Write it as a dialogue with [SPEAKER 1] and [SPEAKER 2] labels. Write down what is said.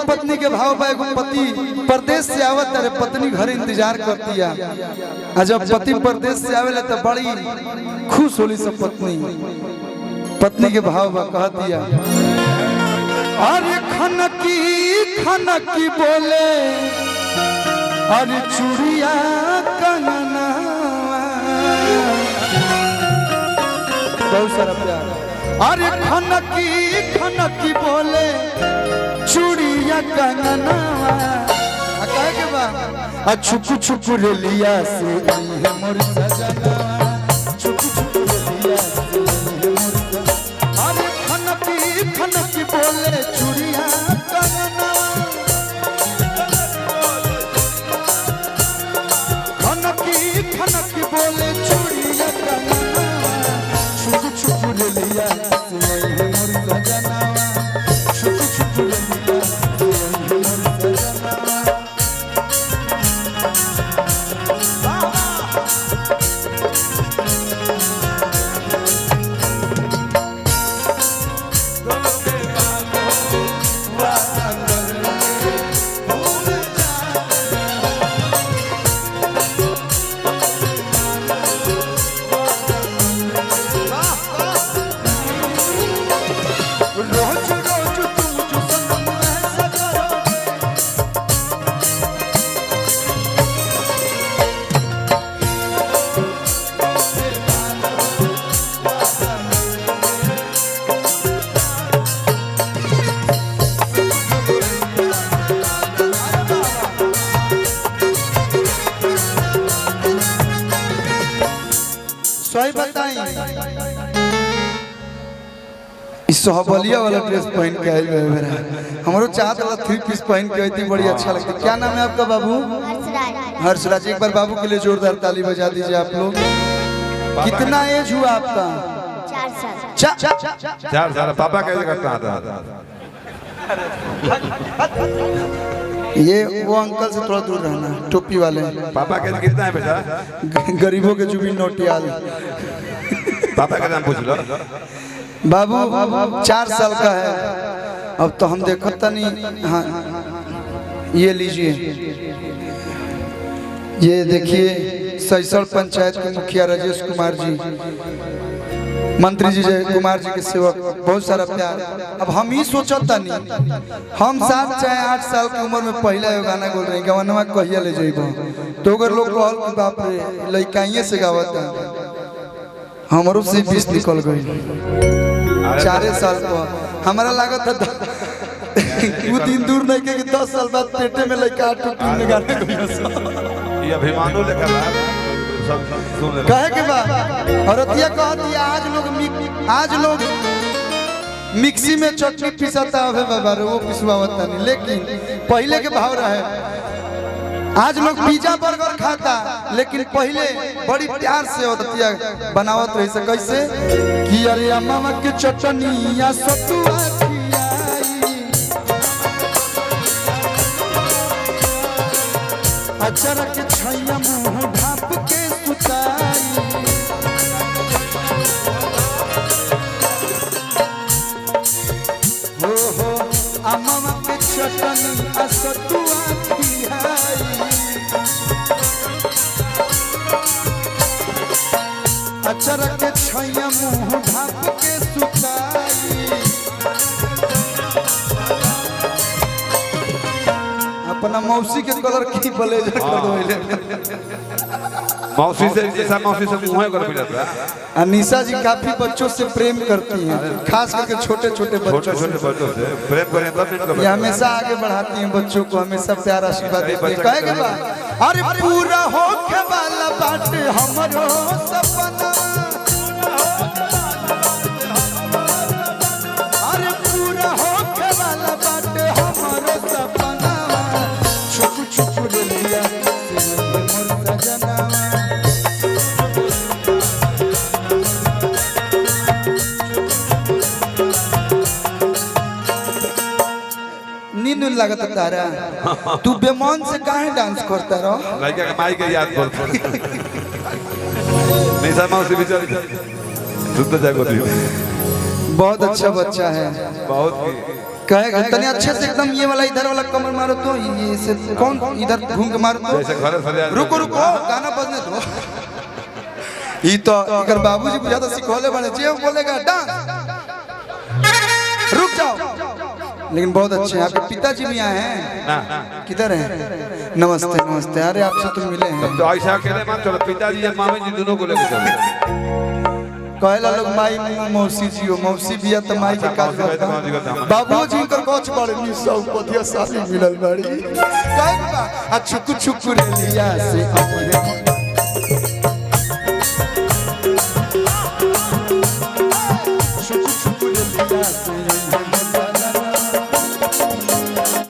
[SPEAKER 1] पत्नी के भाव बा। एगो पति परदेश से आवत रे, पत्नी घर इंतजार करती है। जब पति परदेश से आवेला तो बड़ी खुश होली सब पत्नी। पत्नी के भाव बा कहती है, अरे खनकी बोले अरे चूड़िया कंगना। बहुत सारा प्यार। अरे खनकी बोले चूड़िया कंगना। कहे के बा छुपू रे लिया से है मोर सजना। छुपू रे लिया से है मोर सजना। अरे खनकी बोले चूड़िया कंगना। खनकी बोले चूड़िया कंगना। छुपू रे लिया से है मोर सजना। छुपू रे लिया से है मोर सजना। सोहबलिया वाला ड्रेस पहन के आए मेरा। हमारो चाहत वाला 3 पीस पहन के आई थी, बड़ी अच्छा लगता। क्या नाम है आपका बाबू? हर्षराज। एक बार बाबू के लिए जोरदार ताली बजा दीजिए आप लोग। कितना एज हुआ आपका? 4 साल।
[SPEAKER 2] 4 साल। पापा कैसे करता था?
[SPEAKER 1] ये वो अंकल से थोड़ा दूर रहना, टोपी वाले।
[SPEAKER 2] पापा कैसे कितना है बेटा?
[SPEAKER 1] गरीबों के जुबी नोटियाल।
[SPEAKER 2] पापा का नाम पूछ लो।
[SPEAKER 1] बाबू 4 साल का है अब तो हम देखता नहीं। हाँ ये लीजिए, ये देखिए सैसड़ पंचायत के मुखिया राजेश कुमार जी, मंत्री जी जय कुमार जी के सेवक। बहुत सारा प्यार। अब हम ही सोचता नहीं, हम 7 चाहे 8 साल की उम्र में पहला ये गाना बोल रहे हैं। गवनवा कहिया ले जाइबो तो अगर लोग कहल कि बाप रे लइकाइए से गावता। हमारो से 20 निकल गई 4 साल पर। हमारा लागत है वो दिन दूर नहीं के 10 साल बाद पेटे में लइका टूटी में गाने को।
[SPEAKER 2] ये अभिमानो लेकर
[SPEAKER 1] कहे के बा औरतिया कहती आज लोग मिक्सी में चटनी पिसाता है बाबा रे, वो पिसवावता नहीं। लेकिन पहले के भाव रहे। आज लोग पिज्जा बर्गर खाता, लेकिन पहले बड़ी प्यार से औरतिया बनावत रही से। कैसे कि अरे अम्मा के चटनी या सतुआ खियाई, अचार के छैया मुंह ढाप के सुताई। हो अम्मा के चटनी या सतुआ खियाई, अचार के छैया मुंह ढाप के सुताई। अपना मौसी के कलर की ब्लेजर कर दो।
[SPEAKER 2] मौसी से जैसा मौसी से मुंह कर मिलता है।
[SPEAKER 1] अनीसा जी काफी बच्चों से प्रेम करती हैं, खास करके छोटे छोटे बच्चों से
[SPEAKER 2] प्रेम करें तब इनको।
[SPEAKER 1] ये हमेशा आगे बढ़ाती हैं बच्चों को, हमेशा प्यार आशीर्वाद देती हैं। कहेगा बा अरे पूरा होके वाला बाटे हमरो सपना। अरे पूरा होके वाला बाटे हमरो सपना। छुपू रे लिया से मोर सजना। नींद लगता तारा, तू बेमान से काहे डांस करता रहो?
[SPEAKER 2] लड़का के माई के याद बोल। निशा मौसी बिचारी सुत जागो।
[SPEAKER 1] बहुत अच्छा बच्चा है।
[SPEAKER 2] बहुत
[SPEAKER 1] कहेगा तने अच्छे से एकदम ये वाला इधर वाला कमर मारो तो ये से कौन इधर घूम के मारो तो
[SPEAKER 2] जैसे घर से
[SPEAKER 1] रुको रुको गाना बजने दो ई तो इकर बाबूजी बुझा तो सिखोले बने जे बोलेगा डांस रुक जाओ लेकिन बहुत अच्छे हैं आपके पिताजी भी यहाँ हैं
[SPEAKER 2] ना
[SPEAKER 1] किधर हैं नमस्ते नमस्ते अरे आपसे तो मिले हैं
[SPEAKER 2] तो ऐसा अकेले मान चलो पिताजी या मामी जी दोनों को लेके चलो
[SPEAKER 1] कहला लोग माई मौसी जी हो मौसी भी है तो माई के काज करता बाबूजी कर कोच बड़े नी सब पथिया साली मिलल बड़ी कहीं बा आ छुकु छुकु रे लिया से अपने